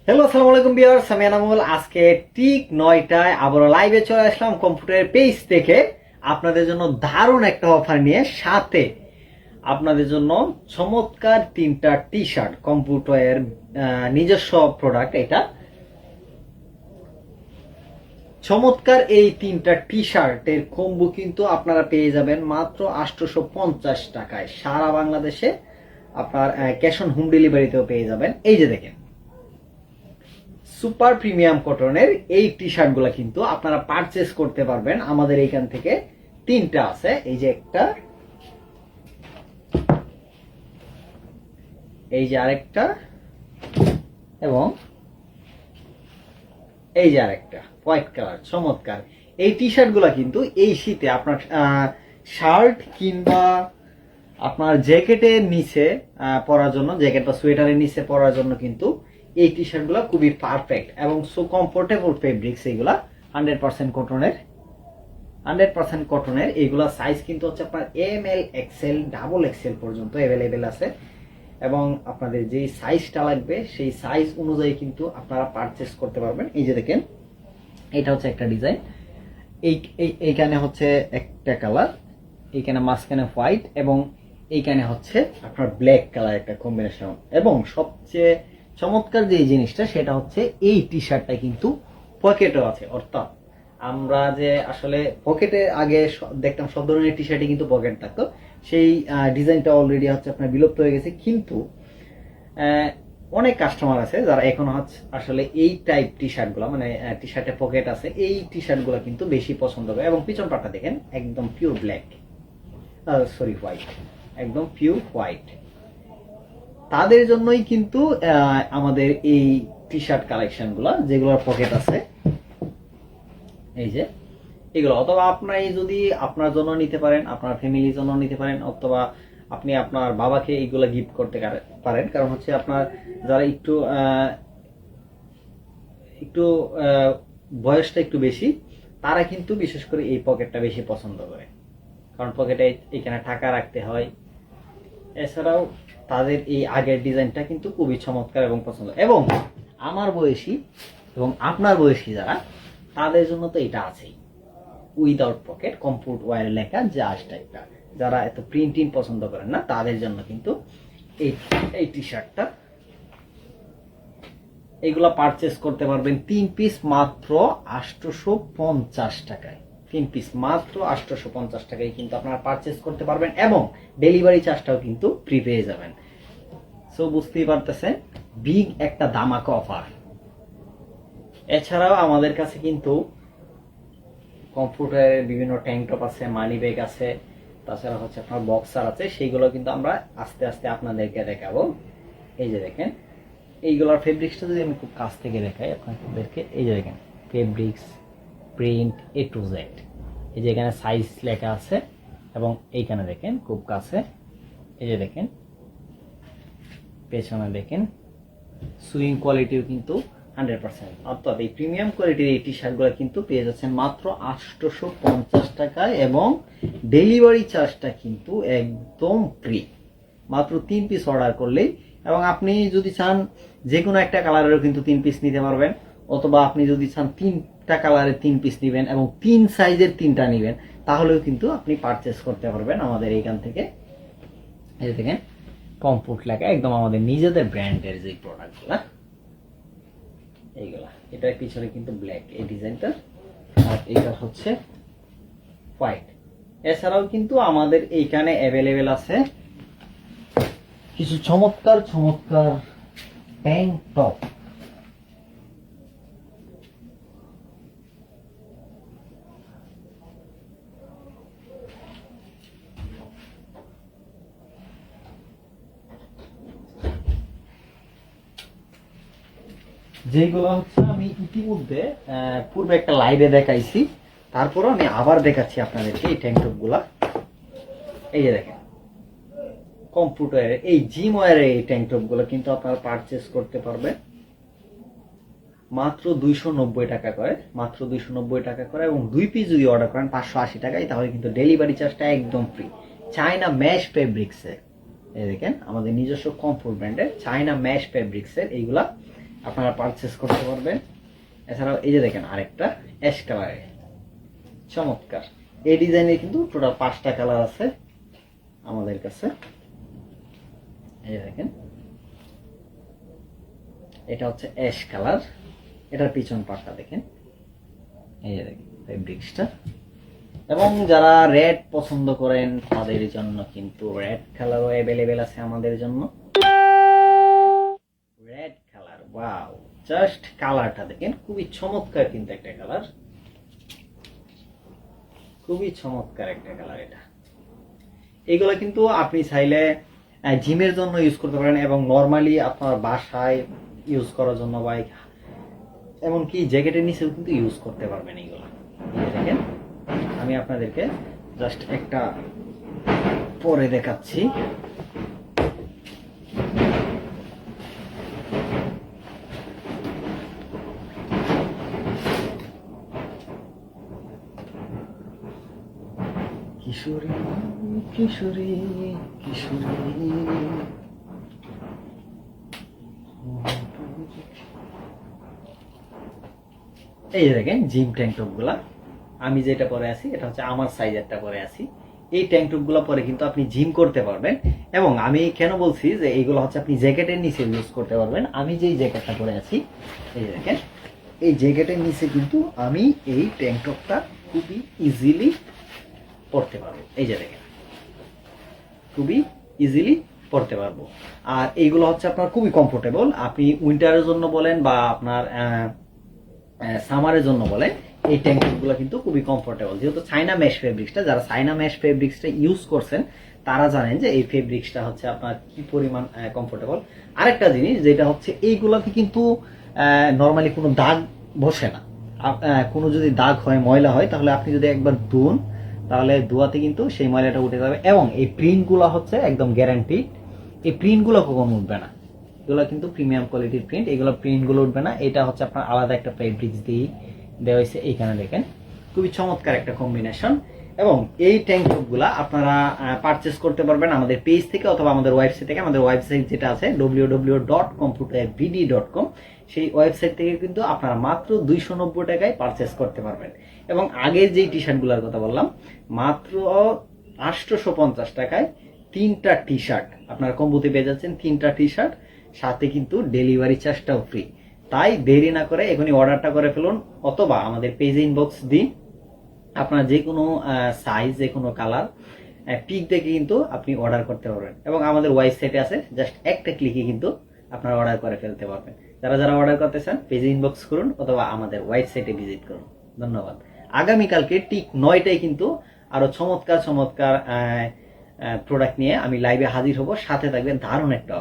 Hello, আসসালামু আলাইকুম viewers, আমি এনামুল। আজকে ঠিক 9টায় আবারও লাইভে চলে আসলাম কম্পিউটারের পেজ থেকে আপনাদের জন্য দারুণ একটা অফার নিয়ে। সাথে আপনাদের জন্য চমৎকার 3টা টি শার্ট, কম্পিউটারের নিজস্ব প্রোডাক্ট। এটা চমৎকার এই 3টা টি শার্টের কম্বো কিন্তু আপনারা পেয়ে যাবেন মাত্র 850 টাকায় সারা বাংলাদেশে। আপনার ক্যাশ অন হোম ডেলিভারিতেও পেয়ে যাবেন। এই যে দেখেন, সুপার প্রিমিয়াম কটনের এই টি শার্টগুলো কিন্তু আপনারা পারচেস করতে পারবেন আমাদের এইখান থেকে। 3টা আছে, এই যে একটা, এই যে আরেকটা, এবং এই যে আরেকটা হোয়াইট কালার। চমৎকার এই টি শার্টগুলো কিন্তু এই শীতে আপনার শার্ট কিংবা আপনার জ্যাকেটের নিচে পরার জন্য, জ্যাকেট বা সোয়েটারের নিচে পরার জন্য কিন্তু এই টি শার্টগুলো খুবই পারফেক্ট এবং সো কমফোর্টেবল ফেব্রিক্স। এগুলা 100% কটনের, 100% কটনের। এইগুলা সাইজ কিন্তু হচ্ছে আপনার ML XL ডাবল XL পর্যন্ত অ্যাভেলেবেল আছে, এবং আপনাদের যেই সাইজটা লাগবে সেই সাইজ অনুযায়ী কিন্তু আপনারা পারচেস করতে পারবেন। এই যে দেখেন, এটা হচ্ছে একটা ডিজাইন। এইখানে হচ্ছে একটা কালার, এইখানে মাঝখানে হোয়াইট, এবং এইখানে হচ্ছে আপনার ব্ল্যাক কালার একটা কম্বিনেশন। এবং সবচেয়ে চমৎকার যে জিনিসটা সেটা হচ্ছে এই টি শার্টটা কিন্তু পকেটও আছে। অর্থাৎ আমরা যে আসলে পকেটে আগে দেখতাম সব ধরনের টি শার্টে কিন্তু পকেট থাকতো, সেই ডিজাইনটা অলরেডি হচ্ছে আপনার বিলুপ্ত হয়ে গেছে। কিন্তু অনেক কাস্টমার আছে যারা এখন হচ্ছে আসলে এই টাইপ টি শার্টগুলো, মানে টি শার্টে পকেট আছে, এই টি শার্টগুলো কিন্তু বেশি পছন্দ করে। এবং পিছন পাটটা দেখেন, একদম পিওর ব্ল্যাক, সরি হোয়াইট, একদম পিওর হোয়াইট। তাদের জন্যই কিন্তু আমাদের এই টি শার্ট কালেকশনগুলো, যেগুলোর পকেট আছে, এই যে এগুলো। অথবা আপনার যদি আপনার জন্য নিতে পারেন, আপনার ফ্যামিলির জন্য নিতে পারেন, অথবা আপনি আপনার বাবাকে এইগুলো গিফট করতে পারেন। কারণ হচ্ছে আপনার যারা একটু একটু বয়সটা একটু বেশি, তারা কিন্তু বিশেষ করে এই পকেটটা বেশি পছন্দ করে, কারণ পকেটে এখানে টাকা রাখতে হয়। এছাড়াও তাদের এই আগের ডিজাইনটা কিন্তু খুবই চমৎকার এবং পছন্দ। এবং আমার বয়সী এবং আপনার বয়সী যারা, তাদের জন্য তো এটা আছেই, উইদাউট পকেট, কমফোর্ট ওয়্যার লেখা জাস্ট একটা। যারা এত প্রিন্টিং পছন্দ করেন না, তাদের জন্য কিন্তু এই টি শার্টটা, এইগুলা পারচেস করতে পারবেন 3 পিস মাত্র 850 টাকায়। 3 পিস মাত্র 850 টাকায় কিন্তু আপনারা পারচেস করতে পারবেন, এবং ডেলিভারি চার্জটাও কিন্তু ফ্রি পেয়ে যাবেন। সো বুঝতেই পারতেছেন, বিগ একটা ধামাকা অফার। এছাড়াও আমাদের কাছে কিন্তু কম্পিউটারের বিভিন্ন ট্যাঙ্ক টপ আছে, মানি ব্যাগ আছে, তাছাড়া হচ্ছে আপনার বক্সার আছে। সেইগুলো কিন্তু আমরা আস্তে আস্তে আপনাদেরকে দেখাবো। এই যে দেখেন, এইগুলোর ফেব্রিক্সটা যদি আমি খুব কাছ থেকে দেখাই আপনাদেরকে, এই যে দেখেন fabrics, print A to Z। এই যে এখানে সাইজ লেখা আছে, এবং এইখানে দেখেন খুব কাছে, এই যে দেখেন পেছনে দেখেন সুইং কোয়ালিটিও কিন্তু 100%। অর্থাৎ এই প্রিমিয়াম কোয়ালিটির এই টি শার্টগুলো কিন্তু পেয়ে যাচ্ছেন মাত্র 850 টাকায়, এবং ডেলিভারি চার্জটা কিন্তু একদম ফ্রি, মাত্র 3 পিস অর্ডার করলেই। এবং আপনি যদি চান যে কোনো একটা কালারেরও কিন্তু 3 পিস নিতে পারবেন, অথবা আপনি যদি চান 3টা কালারের 3 পিস নেবেন এবং 3 সাইজের 3টা নেবেন, তাহলেও কিন্তু আপনি পারচেস করতে পারবেন আমাদের এইখান থেকে। এই দেখেন কমফোর্ট লেখা, একদম আমাদের নিজেদের ব্র্যান্ডের যে প্রোডাক্টগুলা এইগুলা। এটার পিছনে কিন্তু ব্ল্যাক এই ডিজাইনটা, আর এটা হচ্ছে হোয়াইট। এছাড়াও কিন্তু আমাদের এইখানে অ্যাভেলেবেল আছে কিছু চমৎকার চমৎকার ট্যাঙ্ক টপ। যেগুলো হচ্ছে আমি ইতিমধ্যে পূর্বে একটা লাইভে দেখাইছি, তারপরও আমি আবার দেখাচ্ছি আপনাদেরকে এই ট্যাঙ্ক টপ গুলা। এই যে দেখেন কম্পিউটারের এই জিম ওয়্যারের এই ট্যাঙ্ক টপ গুলো কিন্তু আপনারা পারচেস করতে পারবেন মাত্র 290 টাকা করে, মাত্র 290 টাকা করে। এবং 2 পিস যদি অর্ডার করেন 580 টাকায়, তাহলে কিন্তু ডেলিভারি চার্জটা একদম ফ্রি। চায়না ম্যাশ ফেব্রিক্সের, এই দেখেন আমাদের নিজস্ব কমফোর্ট ব্র্যান্ডের চায়না ম্যাশ ফেব্রিক্সের এইগুলা আপনারা পারচেস করতে পারবেন। এছাড়াও এই যে দেখেন আরেকটা অ্যাশ কালারে, চমৎকার। এই ডিজাইনের কিন্তু টোটাল 5টা কালার আছে আমাদের কাছে। এই যে দেখেন, এটা হচ্ছে অ্যাশ কালার, এটার পিছন পাটটা দেখেন, এই যে দেখেন ফেব্রিক্সটা। এবং যারা রেড পছন্দ করেন তাদের জন্য কিন্তু রেড কালারও অ্যাভেলেবেল আছে আমাদের জন্য। রেড কালার, ওয়াও, জাস্ট কালারটা দেখেন, খুবই চমৎকার কিন্তু একটা কালার, খুবই চমৎকার একটা কালার এটা। এগুলো কিন্তু আপনি চাইলে জিমের জন্য ইউজ করতে পারেন এবং নর্মালি আপনার বাসায় ইউজ করার জন্য বা এমনকি জ্যাকেটের নিচেও কিন্তু ইউজ করতে পারবেন এইগুলো। দেখেন আমি আপনাদেরকে জাস্ট একটা পরে দেখাচ্ছি। কিশোরী কিশোরী কিশোরী, এই দেখেন জিম ট্যাঙ্ক টপ গুলা, আমি যেটা পরে আছি এটা হচ্ছে আমার সাইজেরটা পরে আছি। এই ট্যাঙ্ক টপ গুলা পরে কিন্তু আপনি জিম করতে পারবেন। এবং আমি কেন বলছি যে এইগুলো হচ্ছে আপনি জ্যাকেটের নিচে ইউজ করতে পারবেন, আমি যেই জ্যাকেটটা পরে আছি এই দেখেন, এই জ্যাকেটের নিচে কিন্তু আমি এই ট্যাঙ্ক টপটা খুবই ইজিলি পরতে পারবো। এই যে দেখেন, খুবই ইজিলি পরতে পারবো। আর এইগুলো হচ্ছে আপনার খুবই কমফোর্টেবল, আপনি উইন্টারের জন্য বলেন বা আপনার সামারের জন্য বলেন, এই ট্যাঙ্কগুলো কিন্তু খুবই কমফোর্টেবল। যেহেতু চাইনা মেশ ফেব্রিক্সটা, যারা চাইনা মেশ ফেব্রিক্সটা ইউজ করছেন তারা জানেন যে এই ফেব্রিক্সটা হচ্ছে আপনার কি পরিমাণ কমফোর্টেবল। আরেকটা জিনিস যেটা হচ্ছে এইগুলোতে কিন্তু নর্মালি কোনো দাগ বসে না। কোনো যদি দাগ হয়, ময়লা হয়, তাহলে আপনি যদি একবার ধুন তাহলে ধোয়াতে কিন্তু সেই ময়লাটা উঠে যাবে। এবং এই প্রিন্টগুলো হচ্ছে একদম গ্যারান্টি, এই প্রিন্টগুলো কখনো উঠবে না। এগুলো কিন্তু প্রিমিয়াম কোয়ালিটির প্রিন্ট, এগুলো প্রিন্টগুলো উঠবে না। এটা হচ্ছে আপনার আলাদা একটা ফেব্রিক্স দিয়ে দেওয়া হয়েছে। এইখানে দেখেন খুবই চমৎকার একটা কম্বিনেশন। এবং এই ট্যাঙ্ক টপগুলা আপনারা পারচেস করতে পারবেন আমাদের পেজ থেকে অথবা আমাদের ওয়েবসাইট থেকে। আমাদের ওয়েবসাইট যেটা আছে www.computerbd.com, সেই ওয়েবসাইট থেকে কিন্তু আপনারা মাত্র 290 টাকায় পারচেস করতে পারবেন। এবং আগের যেই টি শার্টগুলোর কথা বললাম, মাত্র 850 টাকায় 3টা টি শার্ট আপনারা কম্বোতে পেয়ে যাচ্ছেন, 3টা টি শার্ট, সাথে কিন্তু ডেলিভারি চার্জটাও ফ্রি। তাই দেরি না করে এখনই অর্ডারটা করে ফেলুন, অথবা আমাদের পেজে ইনবক্স দিন। আপনার যে কোনো সাইজ, যে কোনো কালার পিক দেখে কিন্তু আপনি অর্ডার করতে পারবেন। এবং আমাদের ওয়েবসাইটে আছে, জাস্ট একটা ক্লিকে কিন্তু আপনারা অর্ডার করে ফেলতে পারবেন। যারা যারা অর্ডার করতে চান পেজে ইনবক্স করুন অথবা আমাদের ওয়েবসাইটে ভিজিট করুন। ধন্যবাদ। আগামীকালকে ঠিক 9টায় কিন্তু আরো চমৎকার চমৎকার প্রোডাক্ট নিয়ে আমি লাইভে হাজির হব, সাথে থাকবেন দারুণ একটা